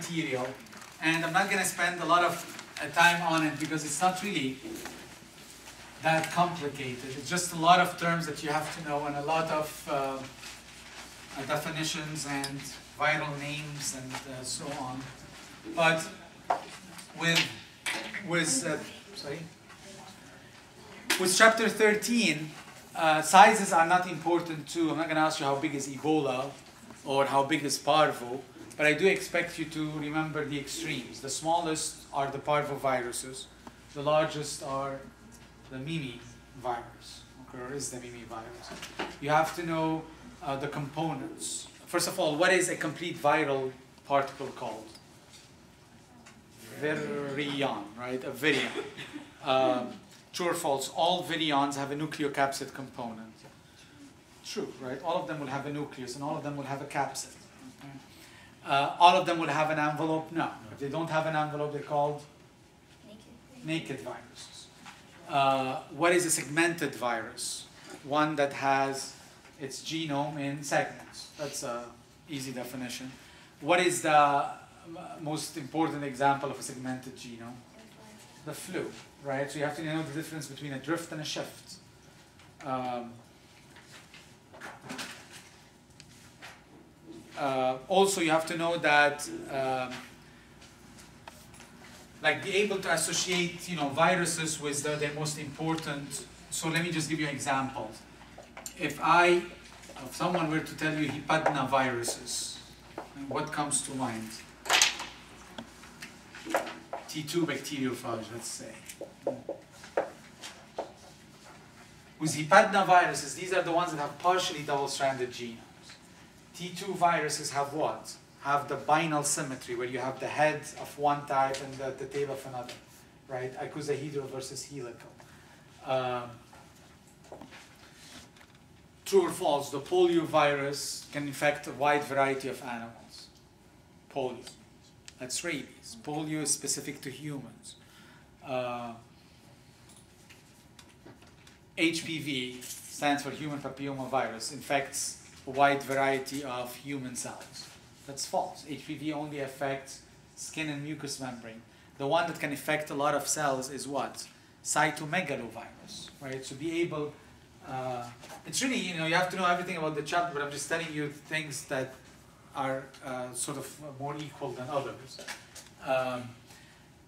material, and I'm not going to spend a lot of time on it because it's not really that complicated. It's just a lot of terms that you have to know and a lot of definitions and viral names and so on. But with chapter 13, sizes are not important too. I'm not going to ask you how big is Ebola or how big is parvo, but I do expect you to remember the extremes. The smallest are the parvoviruses. The largest are the Mimi virus, or is the Mimi virus. You have to know the components. First of all, what is a complete viral particle called? Virion, right? A virion. True or false? All virions have a nucleocapsid component. True, right? All of them will have a nucleus, and all of them will have a capsid. Okay? All of them will have an envelope? No. If they don't have an envelope, they're called naked viruses. What is a segmented virus? One that has its genome in segments. That's an easy definition. What is the most important example of a segmented genome? The flu, right? So you have to know the difference between a drift and a shift. Also, you have to know that, like, be able to associate, viruses with their most important. So let me just give you examples. If someone were to tell you hepadnaviruses, what comes to mind? T2 bacteriophage, let's say. With hepadnaviruses, these are the ones that have partially double-stranded genomes. T2 viruses have what? Have the binal symmetry, where you have the head of one type and the tail of another, right? Icosahedral versus helical. True or false? The polio virus can infect a wide variety of animals. Polio. That's rabies. Polio is specific to humans. HPV stands for human papillomavirus, infects a wide variety of human cells. That's false. HPV only affects skin and mucous membrane. The one that can affect a lot of cells is what? Cytomegalovirus, right? So be able, it's really, you have to know everything about the chapter, but I'm just telling you things that are sort of more equal than others.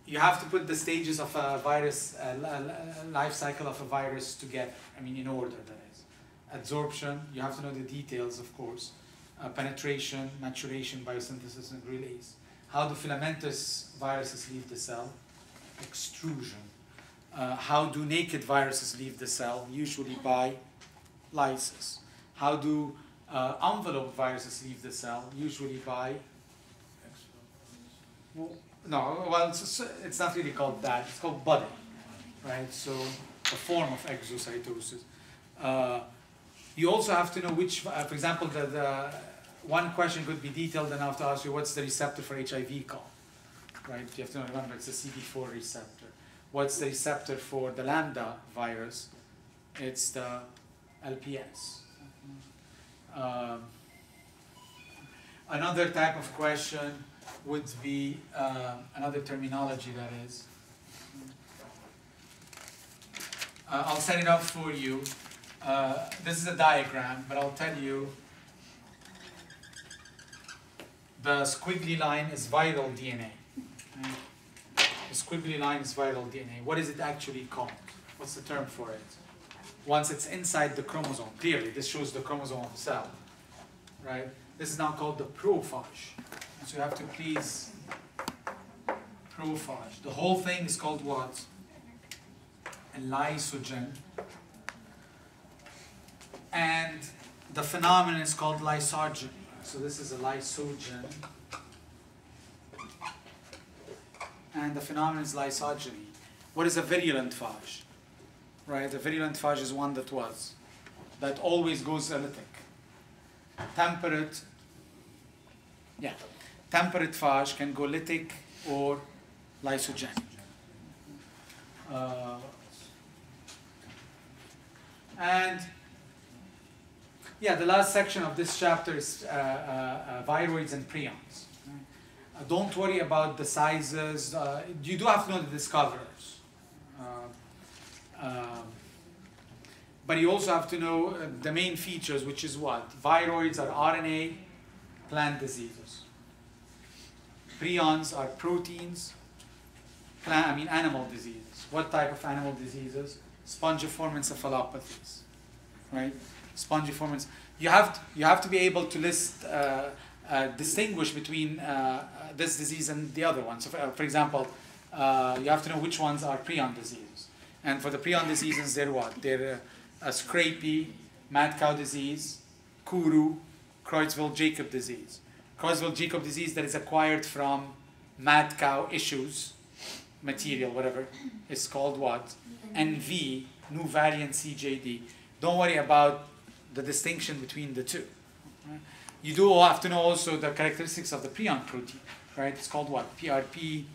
You have to put the stages of a virus, life cycle of a virus together. I mean, in order, that is. Absorption, you have to know the details, of course. Penetration, maturation, biosynthesis, and release. How do filamentous viruses leave the cell? Extrusion. How do naked viruses leave the cell? Usually by lysis. How do envelope viruses leave the cell? Usually by... it's not really called that. It's called budding, right? So a form of exocytosis. You also have to know which, for example, the one question could be detailed enough to ask you what's the receptor for HIV called, right? You have to remember it's the CD4 receptor. What's the receptor for the lambda virus? It's the LPS. Another type of question would be another terminology, that is. I'll set it up for you. This is a diagram, but I'll tell you the squiggly line is viral DNA. Okay? The squiggly line is viral DNA. What is it actually called? What's the term for it? Once it's inside the chromosome, clearly this shows the chromosome of the cell, right? This is now called the prophage. So you have to please prophage. The whole thing is called what? A lysogen. And the phenomenon is called lysogeny. So this is a lysogen. And the phenomenon is lysogeny. What is a virulent phage? Right? A virulent phage is one that always goes elytic. Temperate phage can go lytic or lysogenic. The last section of this chapter is viroids and prions. Don't worry about the sizes. You do have to know the discoverers. But you also have to know the main features, which is what? Viroids are RNA, plant diseases. Prions are proteins, animal diseases. What type of animal diseases? Spongiform encephalopathies, right? Spongiform. You have to be able to list, distinguish between this disease and the other one. So, for example, you have to know which ones are prion diseases. And for the prion diseases, they're what? They're scrapie, mad cow disease, Kuru, Creutzfeldt-Jakob disease. Creutzfeldt-Jakob disease that is acquired from mad cow issues, material, whatever, is called what? NV, new variant CJD. Don't worry about the distinction between the two. Right? You do have to know also the characteristics of the prion protein, right? It's called what? PRP,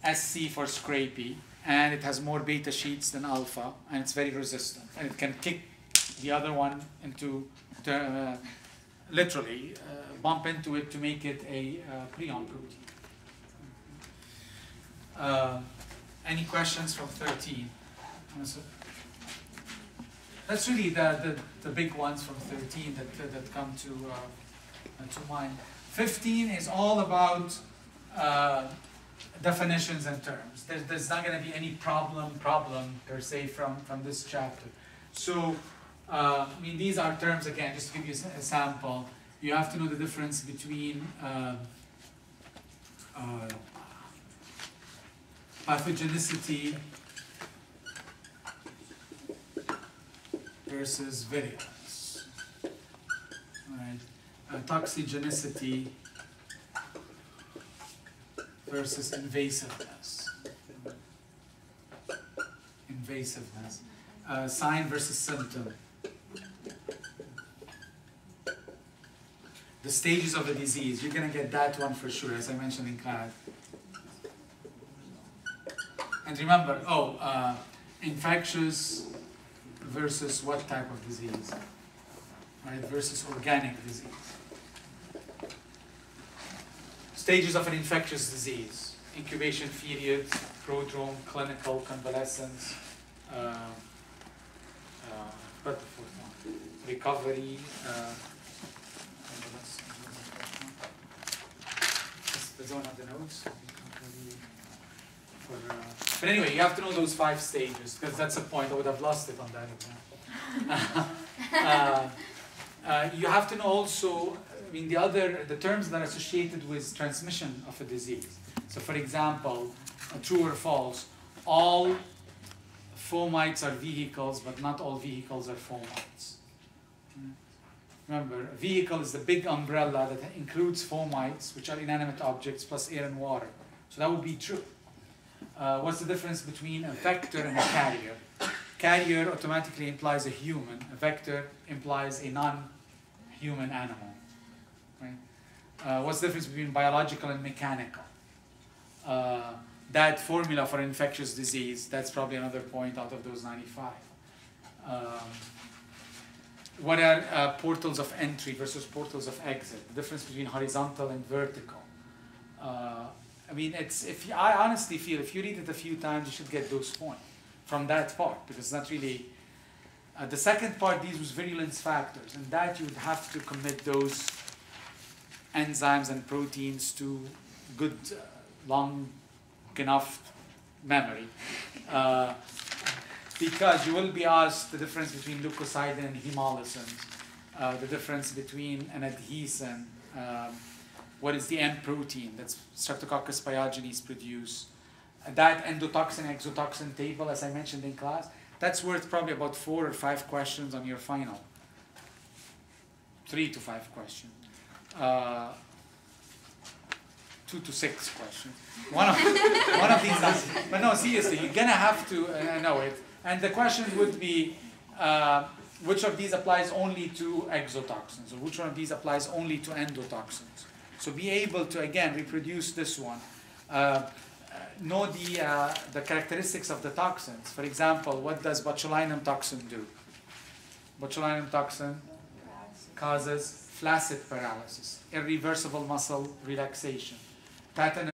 SC for scrapie, and it has more beta sheets than alpha, and it's very resistant, and it can kick the other one into, literally, bump into it to make it a prion protein. Any questions from 13? That's really the big ones from 13 that come to mind. 15 is all about definitions and terms. There's not going to be any problem per se from this chapter. So, I mean, these are terms, again, just to give you a sample. You have to know the difference between pathogenicity versus virulence, right? Toxigenicity versus invasiveness. Sign versus symptom. The stages of the disease. You're going to get that one for sure, as I mentioned in class. And remember, infectious versus what type of disease? Right, versus organic disease. Stages of an infectious disease. Incubation period, prodrome, clinical, convalescence, what the fourth one? Recovery, the zone of the notes. But anyway, you have to know those 5 stages, because that's the point. I would have lost it on that exam. You have to know also, I mean, the terms that are associated with transmission of a disease. So for example, true or false, all fomites are vehicles, but not all vehicles are fomites. Remember, a vehicle is the big umbrella that includes fomites, which are inanimate objects, plus air and water. So that would be true. What's the difference between a vector and a carrier? Carrier automatically implies a human. A vector implies a non-human animal. Right? What's the difference between biological and mechanical? That formula for infectious disease, that's probably another point out of those 95. What are portals of entry versus portals of exit? The difference between horizontal and vertical. I mean, I honestly feel if you read it a few times, you should get those points from that part, because it's not really. The second part deals with virulence factors, and that you would have to commit those enzymes and proteins to good, long enough memory. Because you will be asked the difference between leukocidin and hemolysins, the difference between an adhesin, what is the M protein that Streptococcus pyogenes produce, that endotoxin, exotoxin table, as I mentioned in class, that's worth probably about 4 or 5 questions on your final. 3 to 5 questions. 2 to 6 questions. One of these, but no, seriously, you're gonna have to know it. And the question would be, which of these applies only to exotoxins, or which one of these applies only to endotoxins? So be able to, again, reproduce this one. Know the characteristics of the toxins. For example, what does botulinum toxin do? Botulinum toxin causes flaccid paralysis, irreversible muscle relaxation, pattern